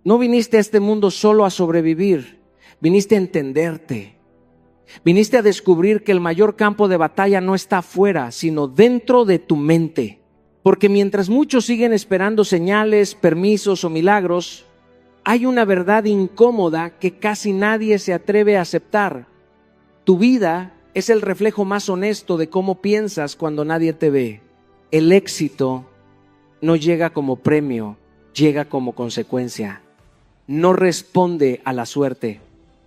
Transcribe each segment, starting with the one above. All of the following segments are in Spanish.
No viniste a este mundo solo a sobrevivir, viniste a entenderte. Viniste a descubrir que el mayor campo de batalla no está afuera, sino dentro de tu mente. Porque mientras muchos siguen esperando señales, permisos o milagros, hay una verdad incómoda que casi nadie se atreve a aceptar. Tu vida es el reflejo más honesto de cómo piensas cuando nadie te ve. El éxito no llega como premio, llega como consecuencia. No responde a la suerte,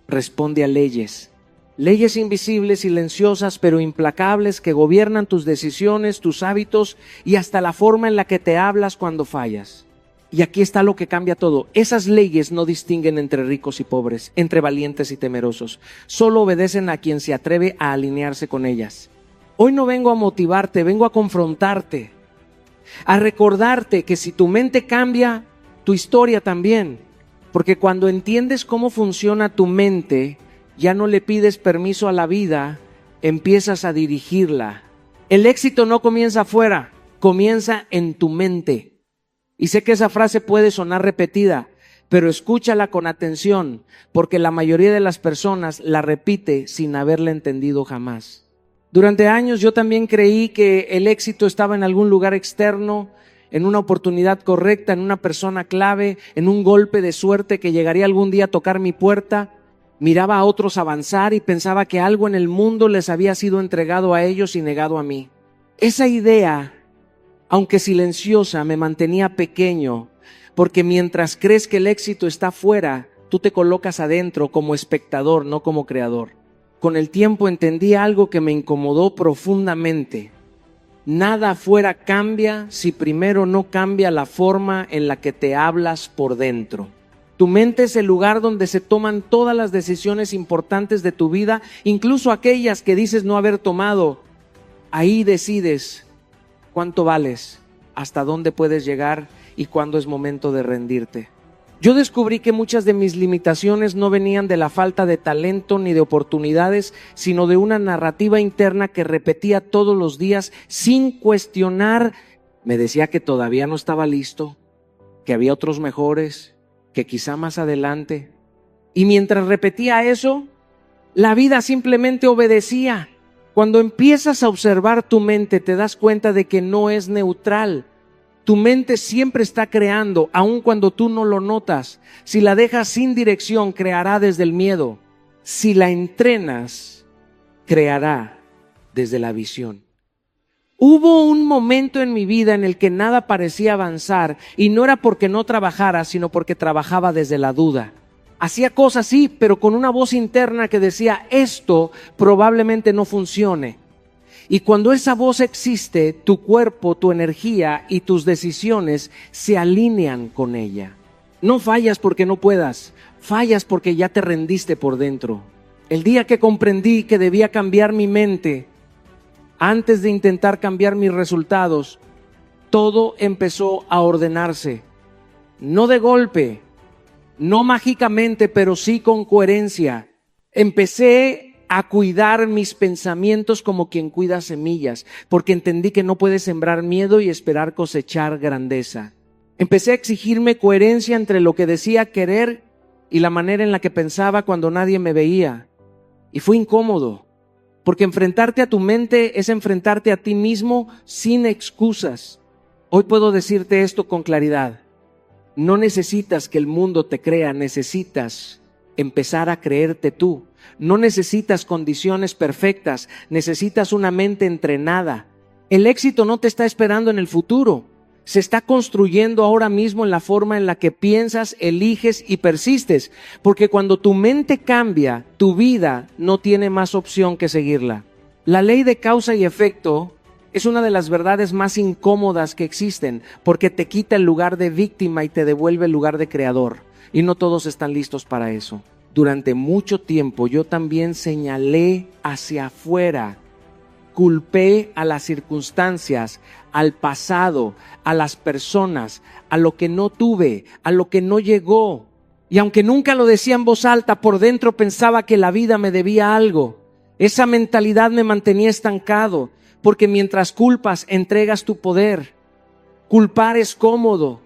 responde a leyes. Leyes invisibles, silenciosas, pero implacables que gobiernan tus decisiones, tus hábitos y hasta la forma en la que te hablas cuando fallas. Y aquí está lo que cambia todo. Esas leyes no distinguen entre ricos y pobres, entre valientes y temerosos. Solo obedecen a quien se atreve a alinearse con ellas. Hoy no vengo a motivarte, vengo a confrontarte, a recordarte que si tu mente cambia, tu historia también. Porque cuando entiendes cómo funciona tu mente, ya no le pides permiso a la vida, empiezas a dirigirla. El éxito no comienza afuera, comienza en tu mente. Y sé que esa frase puede sonar repetida, pero escúchala con atención, porque la mayoría de las personas la repite sin haberla entendido jamás. Durante años yo también creí que el éxito estaba en algún lugar externo, en una oportunidad correcta, en una persona clave, en un golpe de suerte que llegaría algún día a tocar mi puerta. Miraba a otros avanzar y pensaba que algo en el mundo les había sido entregado a ellos y negado a mí. Esa idea, aunque silenciosa, me mantenía pequeño, porque mientras crees que el éxito está afuera, tú te colocas adentro como espectador, no como creador. Con el tiempo entendí algo que me incomodó profundamente. Nada afuera cambia si primero no cambia la forma en la que te hablas por dentro. Tu mente es el lugar donde se toman todas las decisiones importantes de tu vida, incluso aquellas que dices no haber tomado. Ahí decides cuánto vales, hasta dónde puedes llegar y cuándo es momento de rendirte. Yo descubrí que muchas de mis limitaciones no venían de la falta de talento ni de oportunidades, sino de una narrativa interna que repetía todos los días sin cuestionar. Me decía que todavía no estaba listo, que había otros mejores, que quizá más adelante. Y mientras repetía eso, la vida simplemente obedecía. Cuando empiezas a observar tu mente, te das cuenta de que no es neutral. Tu mente siempre está creando, aun cuando tú no lo notas. Si la dejas sin dirección, creará desde el miedo. Si la entrenas, creará desde la visión. Hubo un momento en mi vida en el que nada parecía avanzar, y no era porque no trabajara, sino porque trabajaba desde la duda. Hacía cosas sí, pero con una voz interna que decía, esto probablemente no funcione. Y cuando esa voz existe, tu cuerpo, tu energía y tus decisiones se alinean con ella. No fallas porque no puedas, fallas porque ya te rendiste por dentro. El día que comprendí que debía cambiar mi mente, antes de intentar cambiar mis resultados, todo empezó a ordenarse. No de golpe, no mágicamente, pero sí con coherencia. Empecé a cuidar mis pensamientos como quien cuida semillas, porque entendí que no puedes sembrar miedo y esperar cosechar grandeza. Empecé a exigirme coherencia entre lo que decía querer y la manera en la que pensaba cuando nadie me veía. Y fue incómodo, porque enfrentarte a tu mente es enfrentarte a ti mismo sin excusas. Hoy puedo decirte esto con claridad. No necesitas que el mundo te crea, necesitas empezar a creerte tú. No necesitas condiciones perfectas, necesitas una mente entrenada. El éxito no te está esperando en el futuro, se está construyendo ahora mismo en la forma en la que piensas, eliges y persistes, porque cuando tu mente cambia, tu vida no tiene más opción que seguirla. La ley de causa y efecto es una de las verdades más incómodas que existen, porque te quita el lugar de víctima y te devuelve el lugar de creador, y no todos están listos para eso. Durante mucho tiempo yo también señalé hacia afuera, culpé a las circunstancias, al pasado, a las personas, a lo que no tuve, a lo que no llegó. Y aunque nunca lo decía en voz alta, por dentro pensaba que la vida me debía algo. Esa mentalidad me mantenía estancado, porque mientras culpas, entregas tu poder. Culpar es cómodo,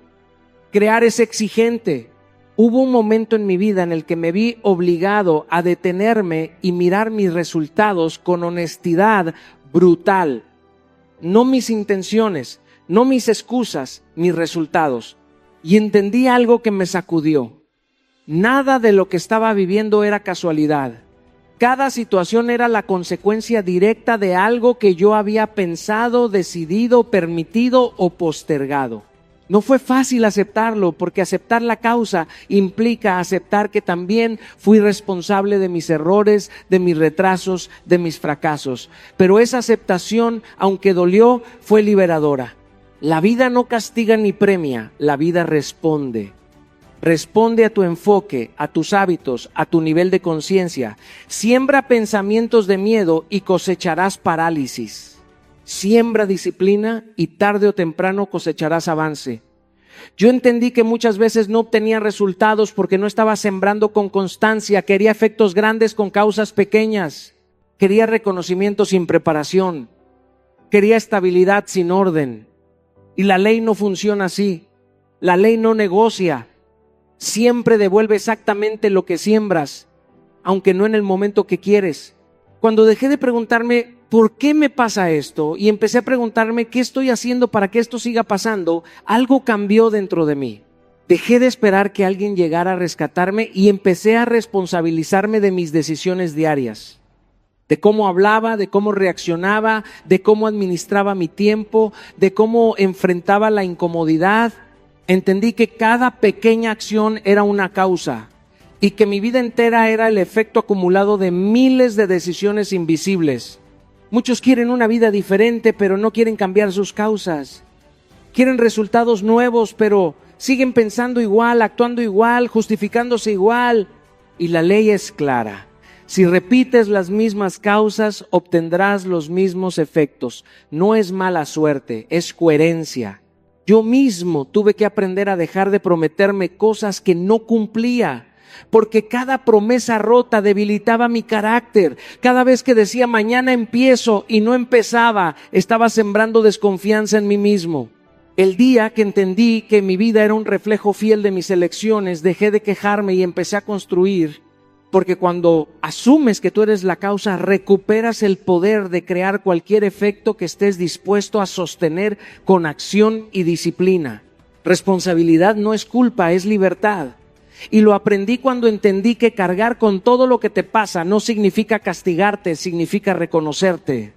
crear es exigente. Hubo un momento en mi vida en el que me vi obligado a detenerme y mirar mis resultados con honestidad brutal. No mis intenciones, no mis excusas, mis resultados. Y entendí algo que me sacudió. Nada de lo que estaba viviendo era casualidad. Cada situación era la consecuencia directa de algo que yo había pensado, decidido, permitido o postergado. No fue fácil aceptarlo, porque aceptar la causa implica aceptar que también fui responsable de mis errores, de mis retrasos, de mis fracasos. Pero esa aceptación, aunque dolió, fue liberadora. La vida no castiga ni premia, la vida responde. Responde a tu enfoque, a tus hábitos, a tu nivel de conciencia. Siembra pensamientos de miedo y cosecharás parálisis. Siembra disciplina y tarde o temprano cosecharás avance. Yo entendí que muchas veces no obtenía resultados porque no estaba sembrando con constancia. Quería efectos grandes con causas pequeñas. Quería reconocimiento sin preparación. Quería estabilidad sin orden. Y la ley no funciona así. La ley no negocia. Siempre devuelve exactamente lo que siembras, aunque no en el momento que quieres. Cuando dejé de preguntarme ¿por qué me pasa esto? Y empecé a preguntarme ¿qué estoy haciendo para que esto siga pasando? Algo cambió dentro de mí. Dejé de esperar que alguien llegara a rescatarme y empecé a responsabilizarme de mis decisiones diarias. De cómo hablaba, de cómo reaccionaba, de cómo administraba mi tiempo, de cómo enfrentaba la incomodidad. Entendí que cada pequeña acción era una causa y que mi vida entera era el efecto acumulado de miles de decisiones invisibles. Muchos quieren una vida diferente, pero no quieren cambiar sus causas. Quieren resultados nuevos, pero siguen pensando igual, actuando igual, justificándose igual. Y la ley es clara. Si repites las mismas causas, obtendrás los mismos efectos. No es mala suerte, es coherencia. Yo mismo tuve que aprender a dejar de prometerme cosas que no cumplía, porque cada promesa rota debilitaba mi carácter. Cada vez que decía mañana empiezo y no empezaba, estaba sembrando desconfianza en mí mismo. El día que entendí que mi vida era un reflejo fiel de mis elecciones, dejé de quejarme y empecé a construir. Porque cuando asumes que tú eres la causa, recuperas el poder de crear cualquier efecto que estés dispuesto a sostener con acción y disciplina. Responsabilidad no es culpa, es libertad. Y lo aprendí cuando entendí que cargar con todo lo que te pasa no significa castigarte, significa reconocerte.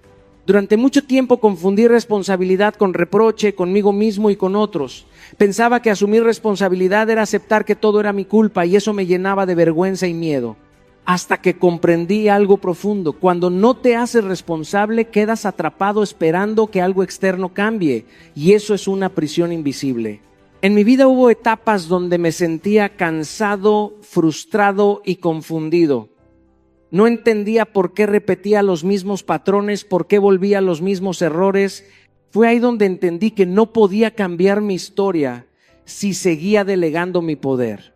Durante mucho tiempo confundí responsabilidad con reproche, conmigo mismo y con otros. Pensaba que asumir responsabilidad era aceptar que todo era mi culpa y eso me llenaba de vergüenza y miedo. Hasta que comprendí algo profundo. Cuando no te haces responsable, quedas atrapado esperando que algo externo cambie. Y eso es una prisión invisible. En mi vida hubo etapas donde me sentía cansado, frustrado y confundido. No entendía por qué repetía los mismos patrones, por qué volvía a los mismos errores. Fue ahí donde entendí que no podía cambiar mi historia si seguía delegando mi poder.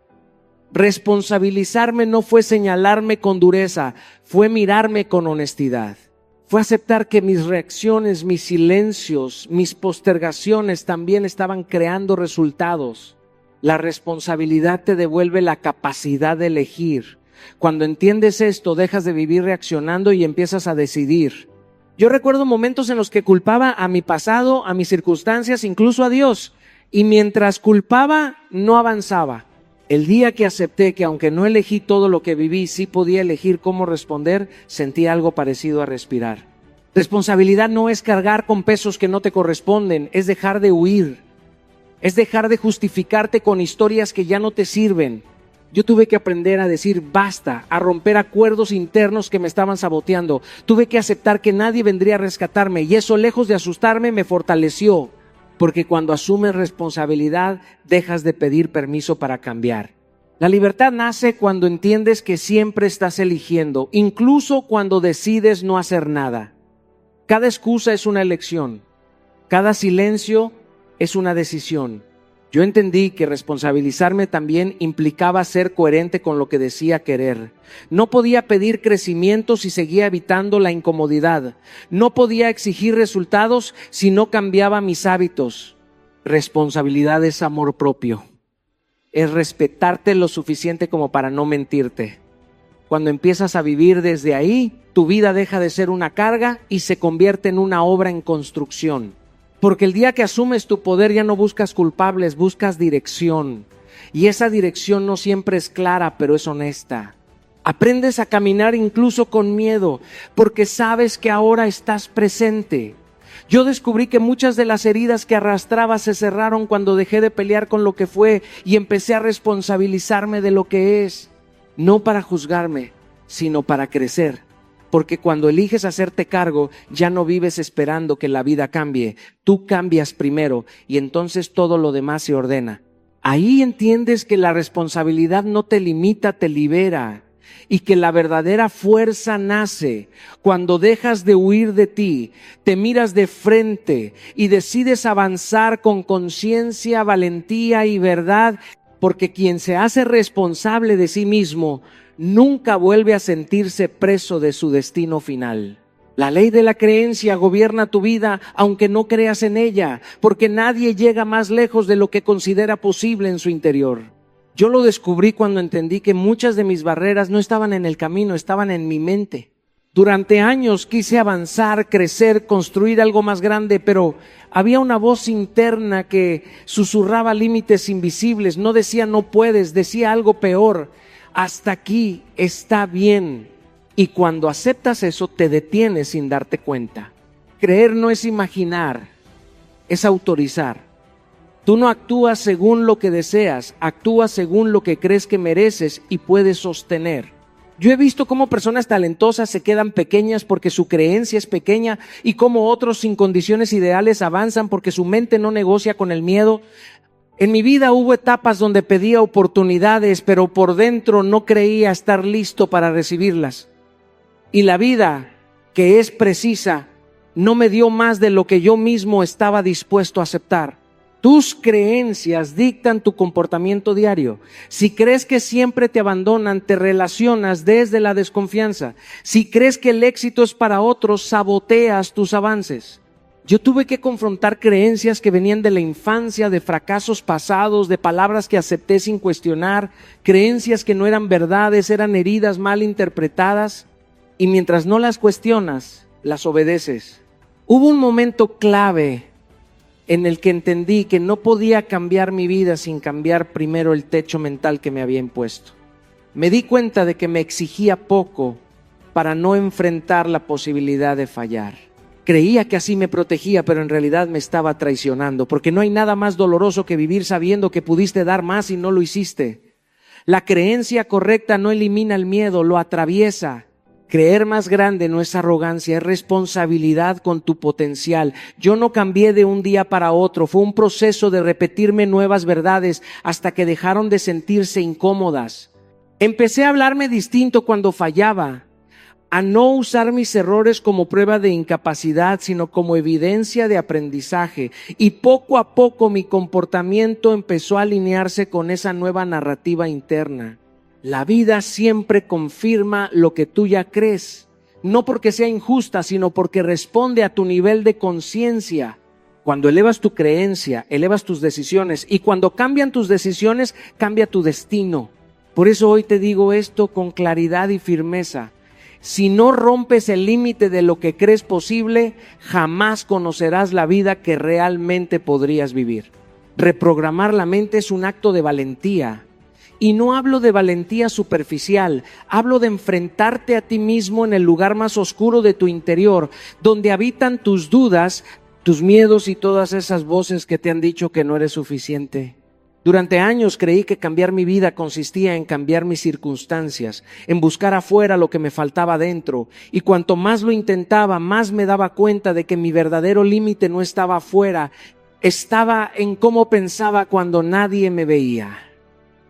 Responsabilizarme no fue señalarme con dureza, fue mirarme con honestidad. Fue aceptar que mis reacciones, mis silencios, mis postergaciones también estaban creando resultados. La responsabilidad te devuelve la capacidad de elegir. Cuando entiendes esto, dejas de vivir reaccionando y empiezas a decidir. Yo recuerdo momentos en los que culpaba a mi pasado, a mis circunstancias, incluso a Dios. Y mientras culpaba, no avanzaba. El día que acepté que aunque no elegí todo lo que viví, sí podía elegir cómo responder, sentí algo parecido a respirar. Responsabilidad no es cargar con pesos que no te corresponden, es dejar de huir. Es dejar de justificarte con historias que ya no te sirven. Yo tuve que aprender a decir basta, a romper acuerdos internos que me estaban saboteando. Tuve que aceptar que nadie vendría a rescatarme y eso, lejos de asustarme, me fortaleció. Porque cuando asumes responsabilidad, dejas de pedir permiso para cambiar. La libertad nace cuando entiendes que siempre estás eligiendo, incluso cuando decides no hacer nada. Cada excusa es una elección. Cada silencio es una decisión. Yo entendí que responsabilizarme también implicaba ser coherente con lo que decía querer. No podía pedir crecimiento si seguía evitando la incomodidad. No podía exigir resultados si no cambiaba mis hábitos. Responsabilidad es amor propio. es respetarte lo suficiente como para no mentirte. Cuando empiezas a vivir desde ahí, tu vida deja de ser una carga y se convierte en una obra en construcción. Porque el día que asumes tu poder ya no buscas culpables, buscas dirección. Y esa dirección no siempre es clara, pero es honesta. Aprendes a caminar incluso con miedo, porque sabes que ahora estás presente. Yo descubrí que muchas de las heridas que arrastraba se cerraron cuando dejé de pelear con lo que fue y empecé a responsabilizarme de lo que es. No para juzgarme, sino para crecer. Porque cuando eliges hacerte cargo, ya no vives esperando que la vida cambie. Tú cambias primero y entonces todo lo demás se ordena. Ahí entiendes que la responsabilidad no te limita, te libera. Y que la verdadera fuerza nace cuando dejas de huir de ti, te miras de frente y decides avanzar con conciencia, valentía y verdad. Porque quien se hace responsable de sí mismo nunca vuelve a sentirse preso de su destino final. La ley de la creencia gobierna tu vida aunque no creas en ella, porque nadie llega más lejos de lo que considera posible en su interior. Yo lo descubrí cuando entendí que muchas de mis barreras no estaban en el camino, estaban en mi mente. Durante años quise avanzar, crecer, construir algo más grande, pero había una voz interna que susurraba límites invisibles. No decía no puedes, decía algo peor. Hasta aquí está bien. Y cuando aceptas eso, te detienes sin darte cuenta. Creer no es imaginar, es autorizar. Tú no actúas según lo que deseas, actúas según lo que crees que mereces y puedes sostener. Yo he visto cómo personas talentosas se quedan pequeñas porque su creencia es pequeña y cómo otros sin condiciones ideales avanzan porque su mente no negocia con el miedo. En mi vida hubo etapas donde pedía oportunidades, pero por dentro no creía estar listo para recibirlas. Y la vida, que es precisa, no me dio más de lo que yo mismo estaba dispuesto a aceptar. Tus creencias dictan tu comportamiento diario. Si crees que siempre te abandonan, te relacionas desde la desconfianza. Si crees que el éxito es para otros, saboteas tus avances. Yo tuve que confrontar creencias que venían de la infancia, de fracasos pasados, de palabras que acepté sin cuestionar, creencias que no eran verdades, eran heridas mal interpretadas. Y mientras no las cuestionas, las obedeces. Hubo un momento clave en el que entendí que no podía cambiar mi vida sin cambiar primero el techo mental que me había impuesto. Me di cuenta de que me exigía poco para no enfrentar la posibilidad de fallar. Creía que así me protegía, pero en realidad me estaba traicionando, porque no hay nada más doloroso que vivir sabiendo que pudiste dar más y no lo hiciste. La creencia correcta no elimina el miedo, lo atraviesa. Creer más grande no es arrogancia, es responsabilidad con tu potencial. Yo no cambié de un día para otro, fue un proceso de repetirme nuevas verdades hasta que dejaron de sentirse incómodas. Empecé a hablarme distinto cuando fallaba, a no usar mis errores como prueba de incapacidad, sino como evidencia de aprendizaje. Y poco a poco mi comportamiento empezó a alinearse con esa nueva narrativa interna. La vida siempre confirma lo que tú ya crees, no porque sea injusta, sino porque responde a tu nivel de conciencia. Cuando elevas tu creencia, elevas tus decisiones, y cuando cambian tus decisiones, cambia tu destino. Por eso hoy te digo esto con claridad y firmeza. Si no rompes el límite de lo que crees posible, jamás conocerás la vida que realmente podrías vivir. Reprogramar la mente es un acto de valentía. Y no hablo de valentía superficial, hablo de enfrentarte a ti mismo en el lugar más oscuro de tu interior, donde habitan tus dudas, tus miedos y todas esas voces que te han dicho que no eres suficiente. Durante años creí que cambiar mi vida consistía en cambiar mis circunstancias, en buscar afuera lo que me faltaba dentro, y cuanto más lo intentaba, más me daba cuenta de que mi verdadero límite no estaba afuera, estaba en cómo pensaba cuando nadie me veía.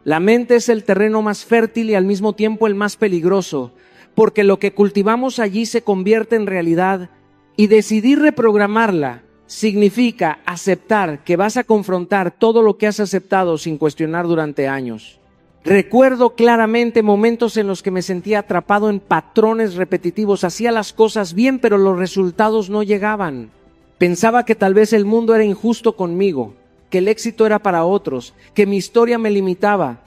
La mente es el terreno más fértil y al mismo tiempo el más peligroso, porque lo que cultivamos allí se convierte en realidad, y decidir reprogramarla significa aceptar que vas a confrontar todo lo que has aceptado sin cuestionar durante años. Recuerdo claramente momentos en los que me sentía atrapado en patrones repetitivos, hacía las cosas bien, pero los resultados no llegaban. Pensaba que tal vez el mundo era injusto conmigo, que el éxito era para otros, que mi historia me limitaba,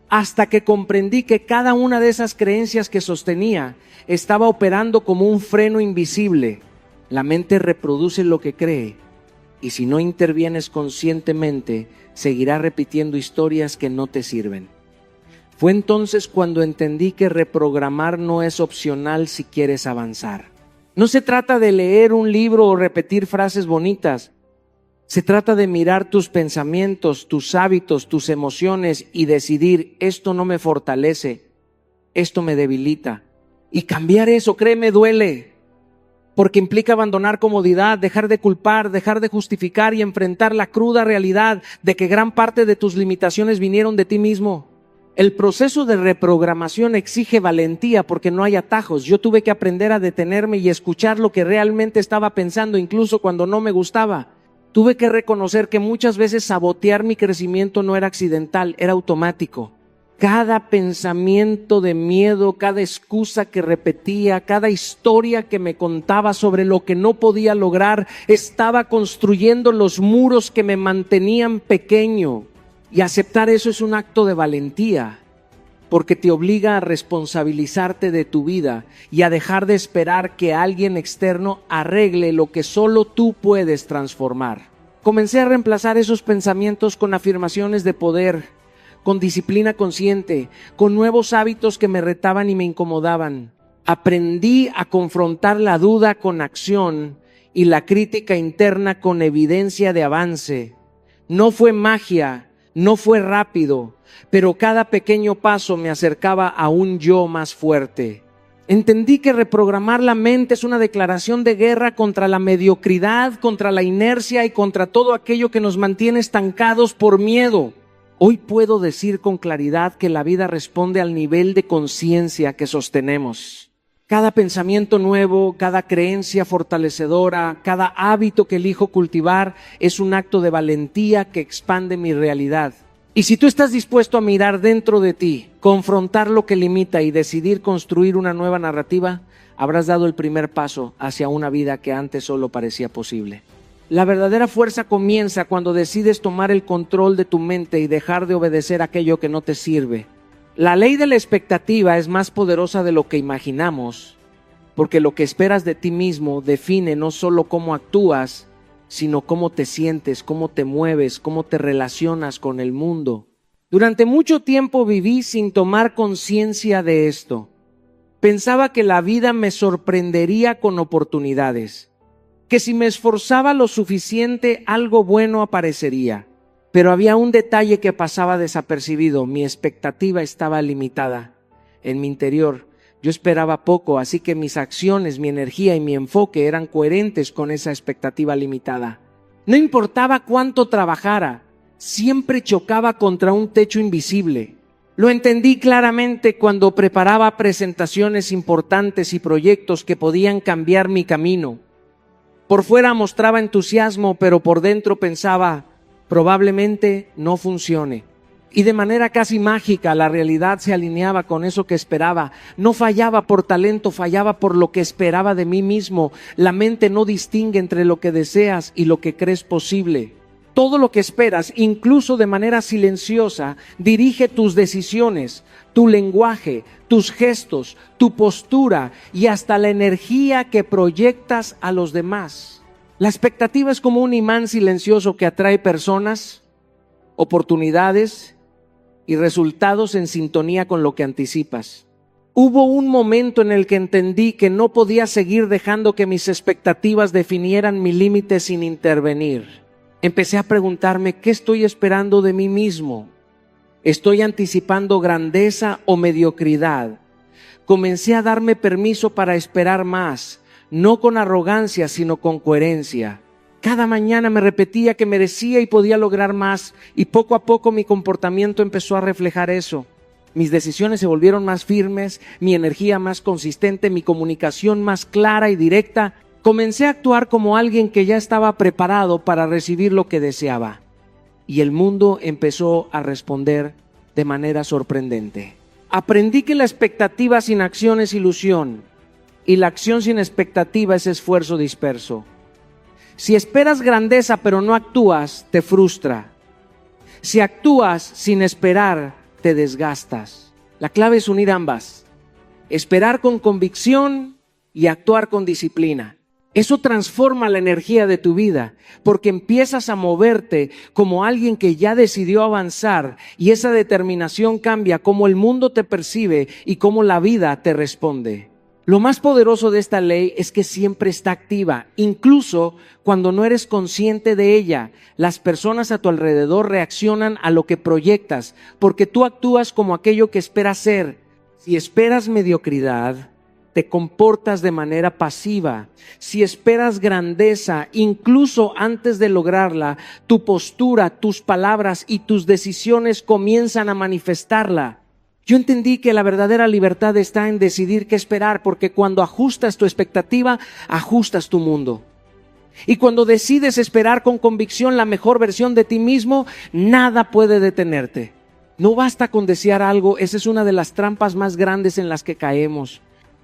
hasta que comprendí que cada una de esas creencias que sostenía estaba operando como un freno invisible. La mente reproduce lo que cree, y si no intervienes conscientemente, seguirá repitiendo historias que no te sirven. Fue entonces cuando entendí que reprogramar no es opcional si quieres avanzar. No se trata de leer un libro o repetir frases bonitas. Se trata de mirar tus pensamientos, tus hábitos, tus emociones y decidir: esto no me fortalece, esto me debilita. Y cambiar eso, créeme, duele, porque implica abandonar comodidad, dejar de culpar, dejar de justificar y enfrentar la cruda realidad de que gran parte de tus limitaciones vinieron de ti mismo. El proceso de reprogramación exige valentía porque no hay atajos. Yo tuve que aprender a detenerme y escuchar lo que realmente estaba pensando, incluso cuando no me gustaba. Tuve que reconocer que muchas veces sabotear mi crecimiento no era accidental, era automático. Cada pensamiento de miedo, cada excusa que repetía, cada historia que me contaba sobre lo que no podía lograr, estaba construyendo los muros que me mantenían pequeño. Y aceptar eso es un acto de valentía, porque te obliga a responsabilizarte de tu vida y a dejar de esperar que alguien externo arregle lo que solo tú puedes transformar. Comencé a reemplazar esos pensamientos con afirmaciones de poder, con disciplina consciente, con nuevos hábitos que me retaban y me incomodaban. Aprendí a confrontar la duda con acción y la crítica interna con evidencia de avance. No fue magia, no fue rápido, pero cada pequeño paso me acercaba a un yo más fuerte. Entendí que reprogramar la mente es una declaración de guerra contra la mediocridad, contra la inercia y contra todo aquello que nos mantiene estancados por miedo. Hoy puedo decir con claridad que la vida responde al nivel de conciencia que sostenemos. Cada pensamiento nuevo, cada creencia fortalecedora, cada hábito que elijo cultivar es un acto de valentía que expande mi realidad. Y si tú estás dispuesto a mirar dentro de ti, confrontar lo que limita y decidir construir una nueva narrativa, habrás dado el primer paso hacia una vida que antes solo parecía posible. La verdadera fuerza comienza cuando decides tomar el control de tu mente y dejar de obedecer aquello que no te sirve. La ley de la expectativa es más poderosa de lo que imaginamos, porque lo que esperas de ti mismo define no solo cómo actúas, sino cómo te sientes, cómo te mueves, cómo te relacionas con el mundo. Durante mucho tiempo viví sin tomar conciencia de esto. Pensaba que la vida me sorprendería con oportunidades, que si me esforzaba lo suficiente algo bueno aparecería. Pero había un detalle que pasaba desapercibido: mi expectativa estaba limitada. En mi interior yo esperaba poco, así que mis acciones, mi energía y mi enfoque eran coherentes con esa expectativa limitada. No importaba cuánto trabajara, siempre chocaba contra un techo invisible. Lo entendí claramente cuando preparaba presentaciones importantes y proyectos que podían cambiar mi camino. Por fuera mostraba entusiasmo, pero por dentro pensaba: probablemente no funcione. Y de manera casi mágica la realidad se alineaba con eso que esperaba. No fallaba por talento, fallaba por lo que esperaba de mí mismo. La mente no distingue entre lo que deseas y lo que crees posible. Todo lo que esperas, incluso de manera silenciosa, dirige tus decisiones, tu lenguaje, tus gestos, tu postura y hasta la energía que proyectas a los demás. La expectativa es como un imán silencioso que atrae personas, oportunidades y resultados en sintonía con lo que anticipas. Hubo un momento en el que entendí que no podía seguir dejando que mis expectativas definieran mi límite sin intervenir. Empecé a preguntarme: ¿qué estoy esperando de mí mismo? ¿Estoy anticipando grandeza o mediocridad? Comencé a darme permiso para esperar más, no con arrogancia, sino con coherencia. Cada mañana me repetía que merecía y podía lograr más, y poco a poco mi comportamiento empezó a reflejar eso. Mis decisiones se volvieron más firmes, mi energía más consistente, mi comunicación más clara y directa. Comencé a actuar como alguien que ya estaba preparado para recibir lo que deseaba. Y el mundo empezó a responder de manera sorprendente. Aprendí que la expectativa sin acción es ilusión, y la acción sin expectativa es esfuerzo disperso. Si esperas grandeza pero no actúas, te frustra. Si actúas sin esperar, te desgastas. La clave es unir ambas. Esperar con convicción y actuar con disciplina. Eso transforma la energía de tu vida, porque empiezas a moverte como alguien que ya decidió avanzar, y esa determinación cambia cómo el mundo te percibe y cómo la vida te responde. Lo más poderoso de esta ley es que siempre está activa, incluso cuando no eres consciente de ella. Las personas a tu alrededor reaccionan a lo que proyectas, porque tú actúas como aquello que esperas ser. Si esperas mediocridad, te comportas de manera pasiva. Si esperas grandeza, incluso antes de lograrla, tu postura, tus palabras y tus decisiones comienzan a manifestarla. Yo entendí que la verdadera libertad está en decidir qué esperar, porque cuando ajustas tu expectativa, ajustas tu mundo. Y cuando decides esperar con convicción la mejor versión de ti mismo, nada puede detenerte. No basta con desear algo, esa es una de las trampas más grandes en las que caemos.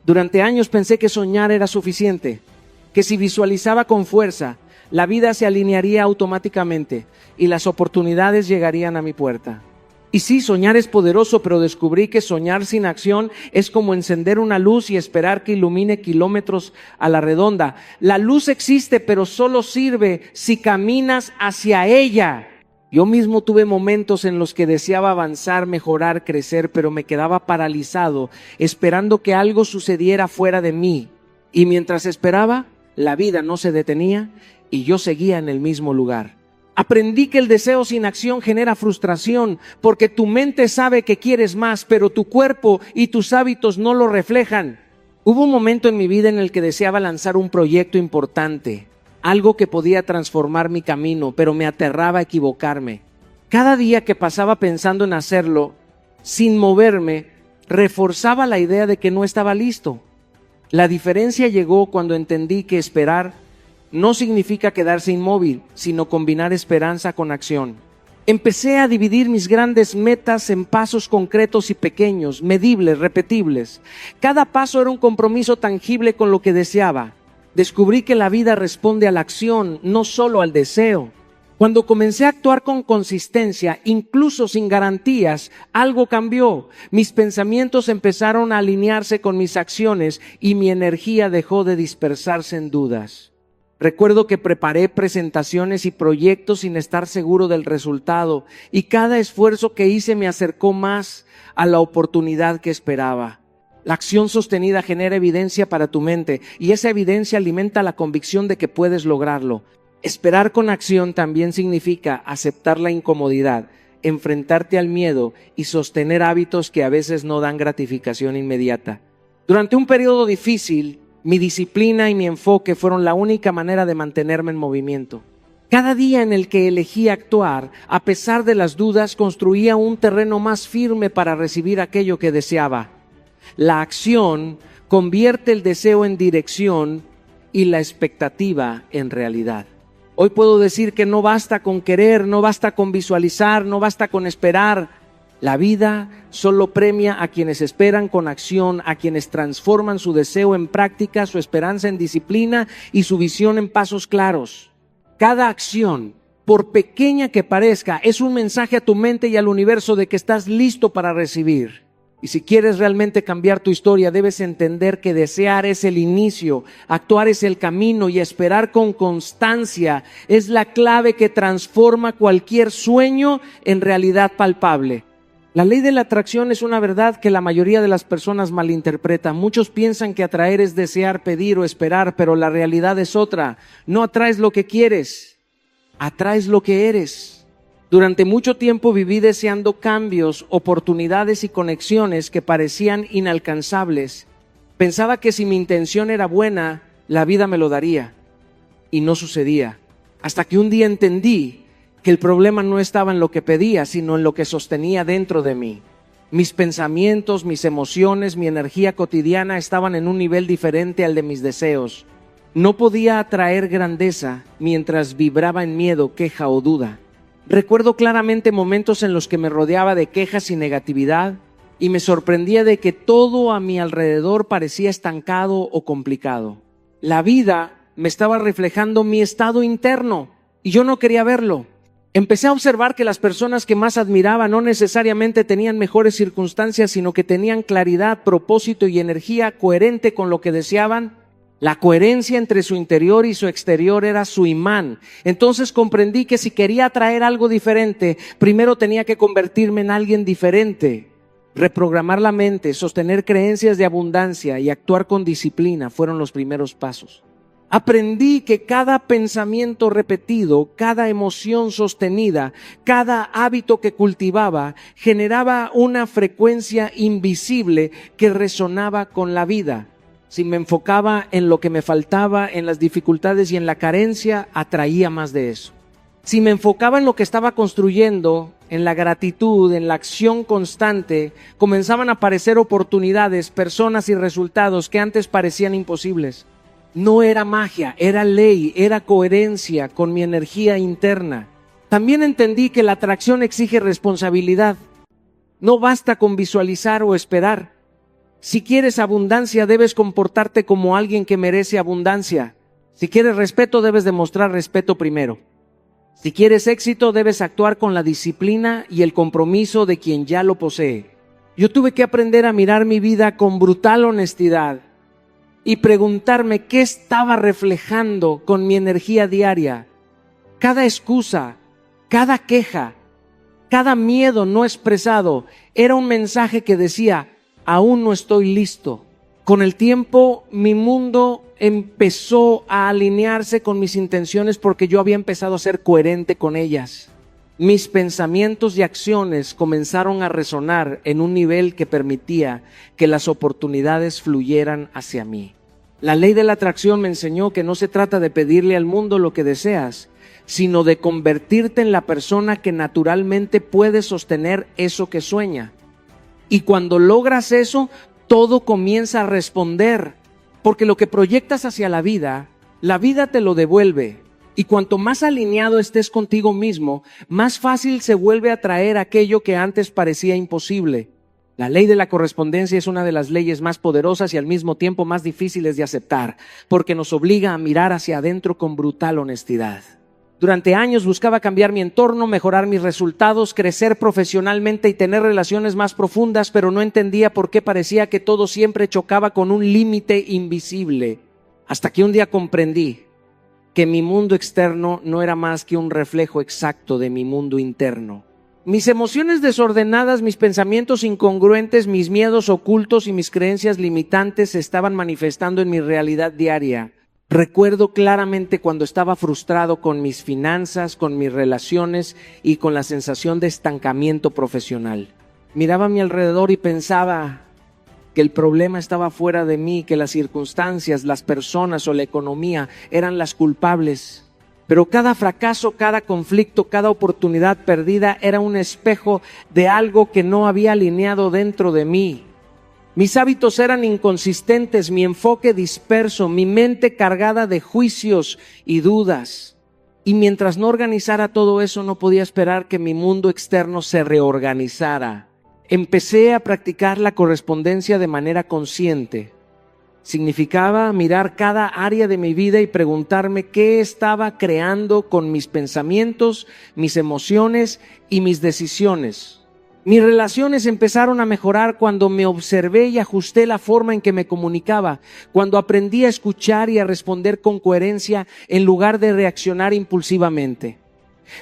Durante años pensé que soñar era suficiente, que si visualizaba con fuerza, la vida se alinearía automáticamente y las oportunidades llegarían a mi puerta. Y sí, soñar es poderoso, pero descubrí que soñar sin acción es como encender una luz y esperar que ilumine kilómetros a la redonda. La luz existe, pero solo sirve si caminas hacia ella. Yo mismo tuve momentos en los que deseaba avanzar, mejorar, crecer, pero me quedaba paralizado, esperando que algo sucediera fuera de mí. Y mientras esperaba, la vida no se detenía y yo seguía en el mismo lugar. Aprendí que el deseo sin acción genera frustración, porque tu mente sabe que quieres más, pero tu cuerpo y tus hábitos no lo reflejan. Hubo un momento en mi vida en el que deseaba lanzar un proyecto importante, algo que podía transformar mi camino, pero me aterraba equivocarme. Cada día que pasaba pensando en hacerlo, sin moverme, reforzaba la idea de que no estaba listo. La diferencia llegó cuando entendí que esperar no significa quedarse inmóvil, sino combinar esperanza con acción. Empecé a dividir mis grandes metas en pasos concretos y pequeños, medibles, repetibles. Cada paso era un compromiso tangible con lo que deseaba. Descubrí que la vida responde a la acción, no solo al deseo. Cuando comencé a actuar con consistencia, incluso sin garantías, algo cambió. Mis pensamientos empezaron a alinearse con mis acciones y mi energía dejó de dispersarse en dudas. Recuerdo que preparé presentaciones y proyectos sin estar seguro del resultado, y cada esfuerzo que hice me acercó más a la oportunidad que esperaba. La acción sostenida genera evidencia para tu mente, y esa evidencia alimenta la convicción de que puedes lograrlo. Esperar con acción también significa aceptar la incomodidad, enfrentarte al miedo y sostener hábitos que a veces no dan gratificación inmediata. Durante un periodo difícil, mi disciplina y mi enfoque fueron la única manera de mantenerme en movimiento. Cada día en el que elegí actuar, a pesar de las dudas, construía un terreno más firme para recibir aquello que deseaba. La acción convierte el deseo en dirección y la expectativa en realidad. Hoy puedo decir que no basta con querer, no basta con visualizar, no basta con esperar. La vida solo premia a quienes esperan con acción, a quienes transforman su deseo en práctica, su esperanza en disciplina y su visión en pasos claros. Cada acción, por pequeña que parezca, es un mensaje a tu mente y al universo de que estás listo para recibir. Y si quieres realmente cambiar tu historia, debes entender que desear es el inicio, actuar es el camino y esperar con constancia es la clave que transforma cualquier sueño en realidad palpable. La ley de la atracción es una verdad que la mayoría de las personas malinterpreta. Muchos piensan que atraer es desear, pedir o esperar, pero la realidad es otra. No atraes lo que quieres, atraes lo que eres. Durante mucho tiempo viví deseando cambios, oportunidades y conexiones que parecían inalcanzables. Pensaba que si mi intención era buena, la vida me lo daría. Y no sucedía. Hasta que un día entendí que el problema no estaba en lo que pedía, sino en lo que sostenía dentro de mí. Mis pensamientos, mis emociones, mi energía cotidiana estaban en un nivel diferente al de mis deseos. No podía atraer grandeza mientras vibraba en miedo, queja o duda. Recuerdo claramente momentos en los que me rodeaba de quejas y negatividad y me sorprendía de que todo a mi alrededor parecía estancado o complicado. La vida me estaba reflejando mi estado interno y yo no quería verlo. Empecé a observar que las personas que más admiraba no necesariamente tenían mejores circunstancias, sino que tenían claridad, propósito y energía coherente con lo que deseaban. La coherencia entre su interior y su exterior era su imán. Entonces comprendí que si quería atraer algo diferente, primero tenía que convertirme en alguien diferente. Reprogramar la mente, sostener creencias de abundancia y actuar con disciplina fueron los primeros pasos. Aprendí que cada pensamiento repetido, cada emoción sostenida, cada hábito que cultivaba generaba una frecuencia invisible que resonaba con la vida. Si me enfocaba en lo que me faltaba, en las dificultades y en la carencia, atraía más de eso. Si me enfocaba en lo que estaba construyendo, en la gratitud, en la acción constante, comenzaban a aparecer oportunidades, personas y resultados que antes parecían imposibles. No era magia, era ley, era coherencia con mi energía interna. También entendí que la atracción exige responsabilidad. No basta con visualizar o esperar. Si quieres abundancia, debes comportarte como alguien que merece abundancia. Si quieres respeto, debes demostrar respeto primero. Si quieres éxito, debes actuar con la disciplina y el compromiso de quien ya lo posee. Yo tuve que aprender a mirar mi vida con brutal honestidad y preguntarme qué estaba reflejando con mi energía diaria. Cada excusa, cada queja, cada miedo no expresado era un mensaje que decía: aún no estoy listo. Con el tiempo, mi mundo empezó a alinearse con mis intenciones porque yo había empezado a ser coherente con ellas. Mis pensamientos y acciones comenzaron a resonar en un nivel que permitía que las oportunidades fluyeran hacia mí. La ley de la atracción me enseñó que no se trata de pedirle al mundo lo que deseas, sino de convertirte en la persona que naturalmente puede sostener eso que sueña. Y cuando logras eso, todo comienza a responder, porque lo que proyectas hacia la vida te lo devuelve. Y cuanto más alineado estés contigo mismo, más fácil se vuelve a atraer aquello que antes parecía imposible. La ley de la correspondencia es una de las leyes más poderosas y al mismo tiempo más difíciles de aceptar, porque nos obliga a mirar hacia adentro con brutal honestidad. Durante años buscaba cambiar mi entorno, mejorar mis resultados, crecer profesionalmente y tener relaciones más profundas, pero no entendía por qué parecía que todo siempre chocaba con un límite invisible. Hasta que un día comprendí que mi mundo externo no era más que un reflejo exacto de mi mundo interno. Mis emociones desordenadas, mis pensamientos incongruentes, mis miedos ocultos y mis creencias limitantes se estaban manifestando en mi realidad diaria. Recuerdo claramente cuando estaba frustrado con mis finanzas, con mis relaciones y con la sensación de estancamiento profesional. Miraba a mi alrededor y pensaba que el problema estaba fuera de mí, que las circunstancias, las personas o la economía eran las culpables. Pero cada fracaso, cada conflicto, cada oportunidad perdida era un espejo de algo que no había alineado dentro de mí. Mis hábitos eran inconsistentes, mi enfoque disperso, mi mente cargada de juicios y dudas. Y mientras no organizara todo eso, no podía esperar que mi mundo externo se reorganizara. Empecé a practicar la correspondencia de manera consciente. Significaba mirar cada área de mi vida y preguntarme qué estaba creando con mis pensamientos, mis emociones y mis decisiones. Mis relaciones empezaron a mejorar cuando me observé y ajusté la forma en que me comunicaba, cuando aprendí a escuchar y a responder con coherencia en lugar de reaccionar impulsivamente.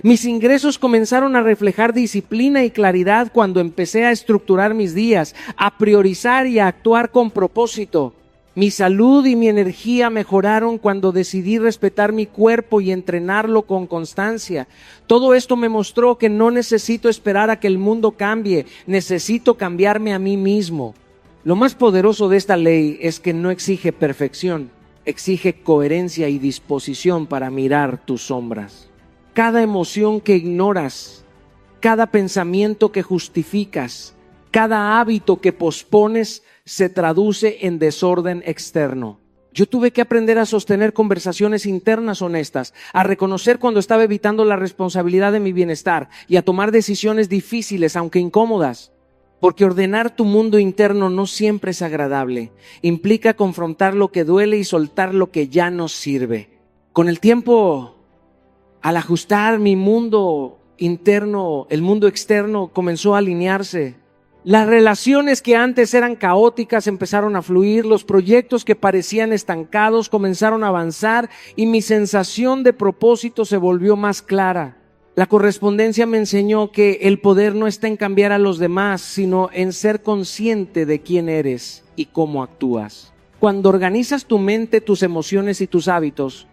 Mis ingresos comenzaron a reflejar disciplina y claridad cuando empecé a estructurar mis días, a priorizar y a actuar con propósito. Mi salud y mi energía mejoraron cuando decidí respetar mi cuerpo y entrenarlo con constancia. Todo esto me mostró que no necesito esperar a que el mundo cambie, necesito cambiarme a mí mismo. Lo más poderoso de esta ley es que no exige perfección, exige coherencia y disposición para mirar tus sombras. Cada emoción que ignoras, cada pensamiento que justificas, cada hábito que pospones se traduce en desorden externo. Yo tuve que aprender a sostener conversaciones internas honestas, a reconocer cuando estaba evitando la responsabilidad de mi bienestar y a tomar decisiones difíciles, aunque incómodas. Porque ordenar tu mundo interno no siempre es agradable. Implica confrontar lo que duele y soltar lo que ya no sirve. Con el tiempo, al ajustar mi mundo interno, el mundo externo comenzó a alinearse. Las relaciones que antes eran caóticas empezaron a fluir, los proyectos que parecían estancados comenzaron a avanzar y mi sensación de propósito se volvió más clara. La correspondencia me enseñó que el poder no está en cambiar a los demás, sino en ser consciente de quién eres y cómo actúas. Cuando organizas tu mente, tus emociones y tus hábitos,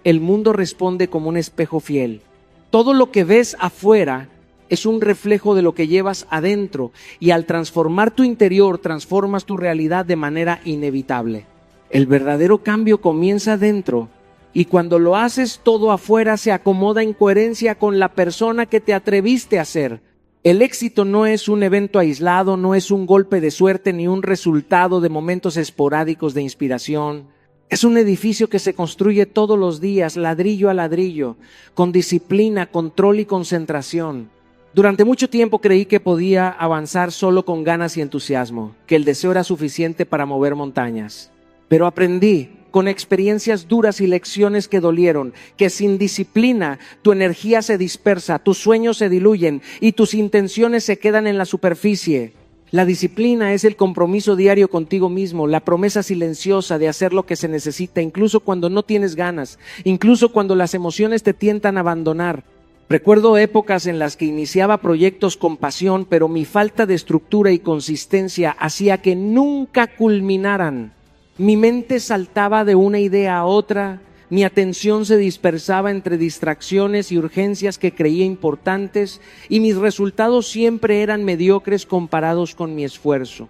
el mundo responde como un espejo fiel. Todo lo que ves afuera es un reflejo de lo que llevas adentro, y al transformar tu interior, transformas tu realidad de manera inevitable. El verdadero cambio comienza dentro, y cuando lo haces, todo afuera se acomoda en coherencia con la persona que te atreviste a ser. El éxito no es un evento aislado, no es un golpe de suerte ni un resultado de momentos esporádicos de inspiración. Es un edificio que se construye todos los días, ladrillo a ladrillo, con disciplina, control y concentración. Durante mucho tiempo creí que podía avanzar solo con ganas y entusiasmo, que el deseo era suficiente para mover montañas. Pero aprendí, con experiencias duras y lecciones que dolieron, que sin disciplina tu energía se dispersa, tus sueños se diluyen y tus intenciones se quedan en la superficie. La disciplina es el compromiso diario contigo mismo, la promesa silenciosa de hacer lo que se necesita, incluso cuando no tienes ganas, incluso cuando las emociones te tientan a abandonar. Recuerdo épocas en las que iniciaba proyectos con pasión, pero mi falta de estructura y consistencia hacía que nunca culminaran. Mi mente saltaba de una idea a otra, mi atención se dispersaba entre distracciones y urgencias que creía importantes, y mis resultados siempre eran mediocres comparados con mi esfuerzo.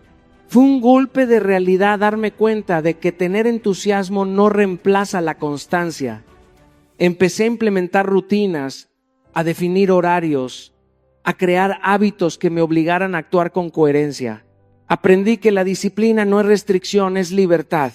Fue un golpe de realidad darme cuenta de que tener entusiasmo no reemplaza la constancia. Empecé a implementar rutinas, a definir horarios, a crear hábitos que me obligaran a actuar con coherencia. Aprendí que la disciplina no es restricción, es libertad.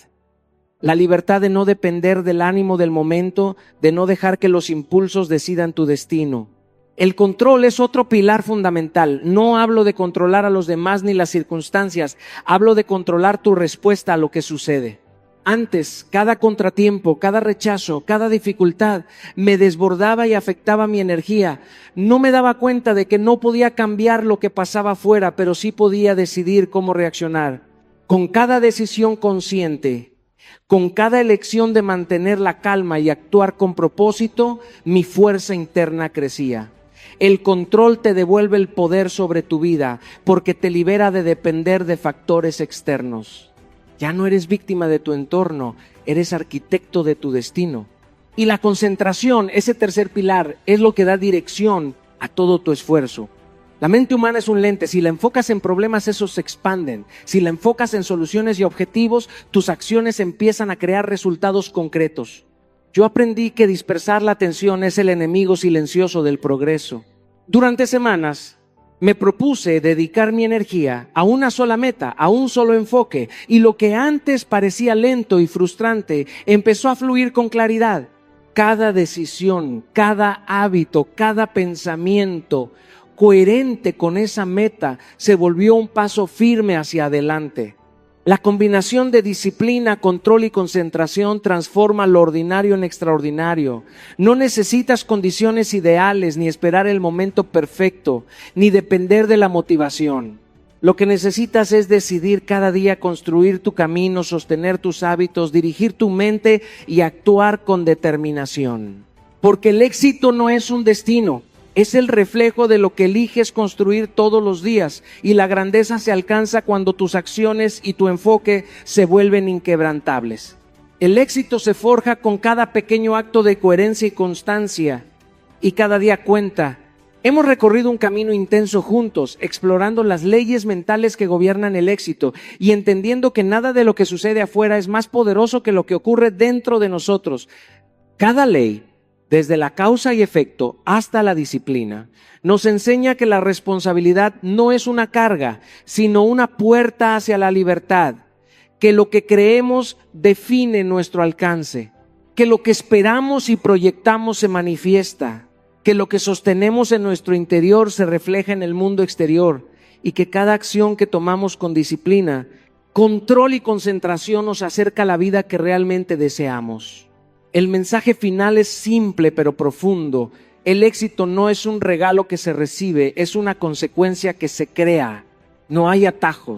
La libertad de no depender del ánimo del momento, de no dejar que los impulsos decidan tu destino. El control es otro pilar fundamental. No hablo de controlar a los demás ni las circunstancias, hablo de controlar tu respuesta a lo que sucede. Antes, cada contratiempo, cada rechazo, cada dificultad me desbordaba y afectaba mi energía. No me daba cuenta de que no podía cambiar lo que pasaba afuera, pero sí podía decidir cómo reaccionar. Con cada decisión consciente, con cada elección de mantener la calma y actuar con propósito, mi fuerza interna crecía. El control te devuelve el poder sobre tu vida porque te libera de depender de factores externos. Ya no eres víctima de tu entorno, eres arquitecto de tu destino. Y la concentración, ese tercer pilar, es lo que da dirección a todo tu esfuerzo. La mente humana es un lente, si la enfocas en problemas, esos se expanden. Si la enfocas en soluciones y objetivos, tus acciones empiezan a crear resultados concretos. Yo aprendí que dispersar la atención es el enemigo silencioso del progreso. Durante semanas me propuse dedicar mi energía a una sola meta, a un solo enfoque, y lo que antes parecía lento y frustrante empezó a fluir con claridad. Cada decisión, cada hábito, cada pensamiento coherente con esa meta se volvió un paso firme hacia adelante. La combinación de disciplina, control y concentración transforma lo ordinario en extraordinario. No necesitas condiciones ideales, ni esperar el momento perfecto, ni depender de la motivación. Lo que necesitas es decidir cada día construir tu camino, sostener tus hábitos, dirigir tu mente y actuar con determinación. Porque el éxito no es un destino. Es el reflejo de lo que eliges construir todos los días, y la grandeza se alcanza cuando tus acciones y tu enfoque se vuelven inquebrantables. El éxito se forja con cada pequeño acto de coherencia y constancia, y cada día cuenta. Hemos recorrido un camino intenso juntos, explorando las leyes mentales que gobiernan el éxito y entendiendo que nada de lo que sucede afuera es más poderoso que lo que ocurre dentro de nosotros. Cada ley, desde la causa y efecto hasta la disciplina, nos enseña que la responsabilidad no es una carga, sino una puerta hacia la libertad, que lo que creemos define nuestro alcance, que lo que esperamos y proyectamos se manifiesta, que lo que sostenemos en nuestro interior se refleja en el mundo exterior, y que cada acción que tomamos con disciplina, control y concentración nos acerca a la vida que realmente deseamos. El mensaje final es simple pero profundo. El éxito no es un regalo que se recibe, es una consecuencia que se crea. No hay atajos.